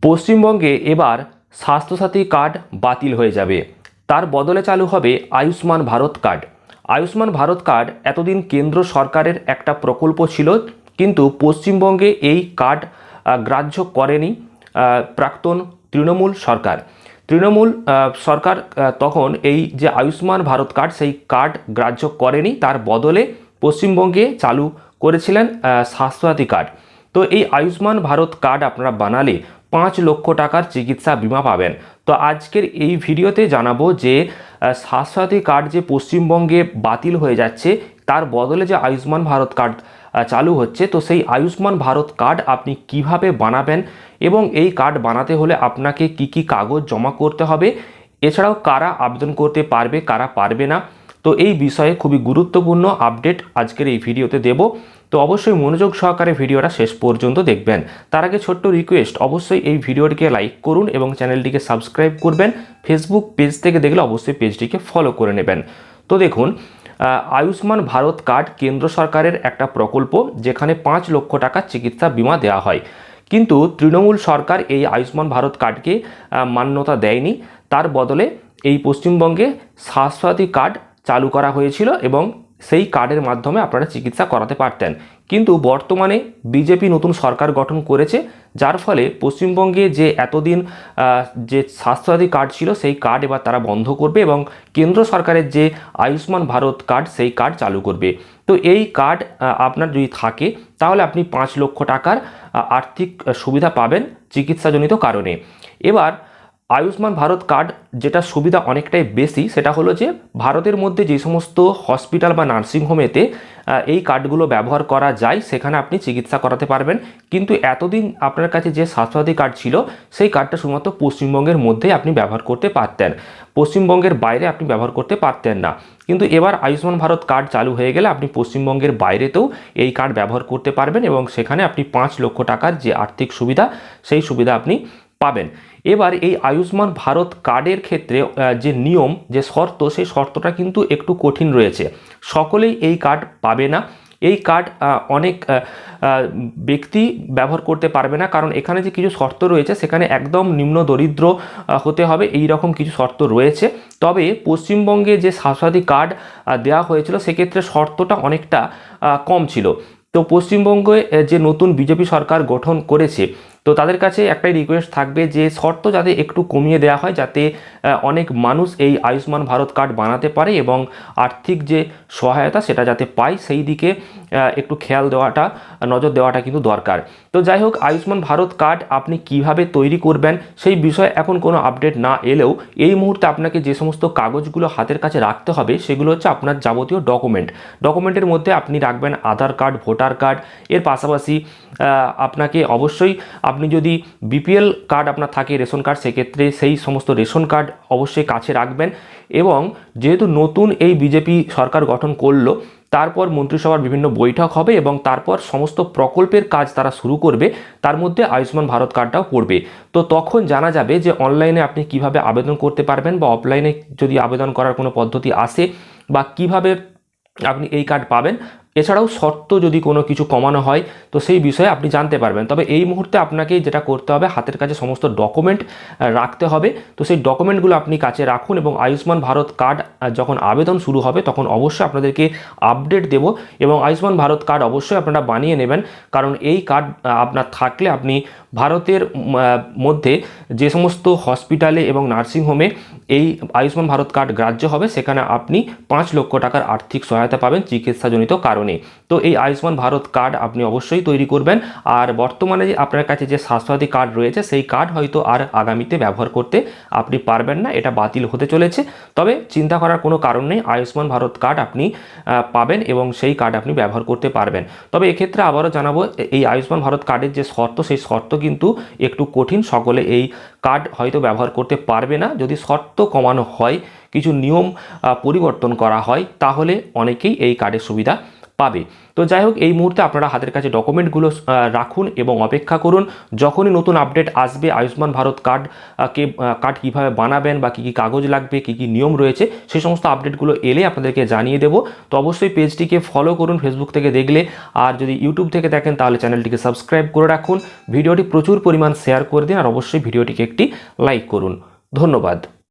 পশ্চিমবঙ্গে এবার স্বাস্থ্যসাথী কার্ড বাতিল হয়ে যাবে, তার বদলে চালু হবে আয়ুষ্মান ভারত কার্ড। আয়ুষ্মান ভারত কার্ড এতদিন কেন্দ্র সরকারের একটা প্রকল্প ছিল, কিন্তু পশ্চিমবঙ্গে এই কার্ড গ্রাহ্য করেনি প্রাক্তন তৃণমূল সরকার। তৃণমূল সরকার তখন এই যে আয়ুষ্মান ভারত কার্ড, সেই কার্ড গ্রাহ্য করেনি, তার বদলে পশ্চিমবঙ্গে চালু করেছিলেন স্বাস্থ্যসাথী কার্ড। তো এই আয়ুষ্মান ভারত কার্ড আপনারা বানালে 5 লক্ষ টাকার চিকিৎসা বিমা পাবেন। তো আজকের এই ভিডিওতে জানাবো যে স্বাস্থ্যসাথী কার্ড যে পশ্চিমবঙ্গে বাতিল হয়ে যাচ্ছে, তার বদলে যে আয়ুষ্মান ভারত কার্ড চালু হচ্ছে, তো সেই আয়ুষ্মান ভারত কার্ড আপনি কিভাবে বানাবেন এবং এই কার্ড বানাতে হলে আপনাকে কি কি কাগজ জমা করতে হবে, এছাড়াও কারা আবেদন করতে পারবে কারা পারবে না, তো এই বিষয়ে খুবই গুরুত্বপূর্ণ আপডেট আজকের এই ভিডিওতে দেব। তো অবশ্যই মনোযোগ সহকারে ভিডিওটা শেষ পর্যন্ত দেখবেন। তার আগে ছোট্ট রিকোয়েস্ট, অবশ্যই এই ভিডিওটিকে লাইক করুন এবং চ্যানেলটিকে সাবস্ক্রাইব করবেন। ফেসবুক পেজ থেকে দেখলে অবশ্যই পেজটিকে ফলো করে নেবেন। তো দেখুন, আয়ুষ্মান ভারত কার্ড কেন্দ্র সরকারের একটা প্রকল্প, যেখানে 5 লক্ষ টাকার চিকিৎসা বিমা দেওয়া হয়। কিন্তু তৃণমূল সরকার এই আয়ুষ্মান ভারত কার্ডকে মান্যতা দেয়নি, তার বদলে এই পশ্চিমবঙ্গে স্বাস্থ্যসাথী কার্ড চালু করা হয়েছিল এবং সেই কার্ডের মাধ্যমে আপনারা চিকিৎসা করাতে পারতেন। কিন্তু বর্তমানে বিজেপি নতুন সরকার গঠন করেছে, যার ফলে পশ্চিমবঙ্গে যে এতদিন যে স্বাস্থ্যসাথী কার্ড ছিল, সেই কার্ড এবার তারা বন্ধ করবে এবং কেন্দ্র সরকারের যে আয়ুষ্মান ভারত কার্ড, সেই কার্ড চালু করবে। তো এই কার্ড আপনার যদি থাকে, তাহলে আপনি 5 লক্ষ টাকার আর্থিক সুবিধা পাবেন চিকিৎসাজনিত কারণে। এবার আয়ুষ্মান ভারত কার্ড যেটা সুবিধা অনেকটাই বেশি, সেটা হলো যে ভারতের মধ্যে যে সমস্ত হসপিটাল বা নার্সিংহোমেতে এই কার্ডগুলো ব্যবহার করা যায়, সেখানে আপনি চিকিৎসা করাতে পারবেন। কিন্তু এতদিন আপনার কাছে যে স্বাস্থ্যসাথী কার্ড ছিল, সেই কার্ডটা শুধুমাত্র পশ্চিমবঙ্গের মধ্যেই আপনি ব্যবহার করতে পারতেন, পশ্চিমবঙ্গের বাইরে আপনি ব্যবহার করতে পারতেন না। কিন্তু এবার আয়ুষ্মান ভারত কার্ড চালু হয়ে গেলে আপনি পশ্চিমবঙ্গের বাইরেতেও এই কার্ড ব্যবহার করতে পারবেন এবং সেখানে আপনি 5 লক্ষ টাকার যে আর্থিক সুবিধা, সেই সুবিধা আপনি পাবেন। এবার এই আয়ুষ্মান ভারত কার্ডের ক্ষেত্রে যে নিয়ম, যে শর্ত, সেই শর্তটা কিন্তু একটু কঠিন রয়েছে। সকলেই এই কার্ড পাবে না। এই কার্ড অনেক ব্যক্তি ব্যবহার করতে পারবে না, কারণ এখানে যে কিছু শর্ত রয়েছে, সেখানে একদম নিম্ন দরিদ্র হতে হবে, এই রকম কিছু শর্ত রয়েছে। তবে পশ্চিমবঙ্গে যে স্বাস্থ্যসাথী কার্ড দেওয়া হয়েছিল, সেক্ষেত্রে শর্তটা অনেকটা কম ছিল। তো পশ্চিমবঙ্গে যে নতুন বিজেপি সরকার গঠন করেছে, তো তাদের কাছে একটাই রিকোয়েস্ট থাকবে যে শর্ত যাতে একটু কমিয়ে দেওয়া হয়, যাতে অনেক মানুষ এই আয়ুষ্মান ভারত কার্ড বানাতে পারে এবং আর্থিক যে সহায়তা সেটা যাতে পায়, সেই দিকে একটু খেয়াল দেওয়াটা, নজর দেওয়াটা কিন্তু দরকার। তো যাই হোক, আয়ুষ্মান ভারত কার্ড আপনি কিভাবে তৈরি করবেন সেই বিষয়ে এখন কোনো আপডেট না এলেও, এই মুহূর্তে আপনাকে যে সমস্ত কাগজগুলো হাতের কাছে রাখতে হবে, সেগুলো হচ্ছে আপনার যাবতীয় ডকুমেন্টের মধ্যে আপনি রাখবেন আধার কার্ড, ভোটার কার্ড। এর পাশাপাশি আপনাকে অবশ্যই, আপনি যদি বিপিএল কার্ড আপনার থাকে, রেশন কার্ড, সেক্ষেত্রে সেই সমস্ত রেশন কার্ড অবশ্যই কাছে রাখবেন। এবং যেহেতু নতুন এই বিজেপি সরকার গঠন করলো, তারপর মন্ত্রিসভার বিভিন্ন বৈঠক হবে এবং তারপর সমস্ত প্রকল্পের কাজ তারা শুরু করবে, তার মধ্যে আয়ুষ্মান ভারত কার্ডটাও পড়বে। তো তখন জানা যাবে যে অনলাইনে আপনি কিভাবে আবেদন করতে পারবেন, বা অফলাইনে যদি আবেদন করার কোনো পদ্ধতি আসে, বা কিভাবে আপনি এই কার্ড পাবেন। এছাড়াও শর্ত যদি কোনো কিছু কমানো হয়, তো সেই বিষয়ে আপনি জানতে পারবেন। তবে এই মুহূর্তে আপনাকে যেটা করতে হবে, হাতের কাছে সমস্ত ডকুমেন্ট রাখতে হবে। তো সেই ডকুমেন্টগুলো আপনি কাছে রাখুন এবং আয়ুষ্মান ভারত কার্ড যখন আবেদন শুরু হবে, তখন অবশ্যই আপনাদেরকে আপডেট দেব এবং আয়ুষ্মান ভারত কার্ড অবশ্যই আপনারা বানিয়ে নেবেন, কারণ এই কার্ড আপনার থাকলে আপনি ভারতের মধ্যে যে সমস্ত হসপিটালে এবং নার্সিংহোমে এই আয়ুষ্মান ভারত কার্ড গ্রাহ্য হবে, সেখানে আপনি 5 লক্ষ টাকার আর্থিক সহায়তা পাবেন চিকিৎসাজনিত কারণে। তো এই আয়ুষ্মান ভারত কার্ড আপনি অবশ্যই তৈরি করবেন। আর বর্তমানে যে আপনার কাছে যে স্বাস্থ্যসাথী কার্ড রয়েছে, সেই কার্ড হয়তো আর আগামীতে ব্যবহার করতে আপনি পারবেন না, এটা বাতিল হতে চলেছে। তবে চিন্তা করার কোনো কারণ নেই, আয়ুষ্মান ভারত কার্ড আপনি পাবেন এবং সেই কার্ড আপনি ব্যবহার করতে পারবেন। তবে এক্ষেত্রে আবারও জানাবো, এই আয়ুষ্মান ভারত কার্ডের যে শর্ত, সেই শর্ত কিন্তু একটু কঠিন, সকলে এই কার্ড হয়তো ব্যবহার করতে পারবে না। যদি শর্ত কমানো হয়, কিছু নিয়ম পরিবর্তন করা হয়, তাহলে অনেকেই এই কার্ডের সুবিধা পাবে। তো যাই হোক, এই মুহূর্তে আপনারা হাতের কাছে ডকুমেন্টগুলো রাখুন এবং অপেক্ষা করুন। যখনই নতুন আপডেট আসবে আয়ুষ্মান ভারত কার্ড কীভাবে বানাবেন বা কী কী কাগজ লাগবে, কী কী নিয়ম রয়েছে, সেই সমস্ত আপডেটগুলো এলে আপনাদেরকে জানিয়ে দেবো। তো অবশ্যই পেজটিকে ফলো করুন ফেসবুক থেকে দেখলে, আর যদি ইউটিউব থেকে দেখেন তাহলে চ্যানেলটিকে সাবস্ক্রাইব করে রাখুন, ভিডিওটি প্রচুর পরিমাণ শেয়ার করে দিন, আর অবশ্যই ভিডিওটিকে একটি লাইক করুন। ধন্যবাদ।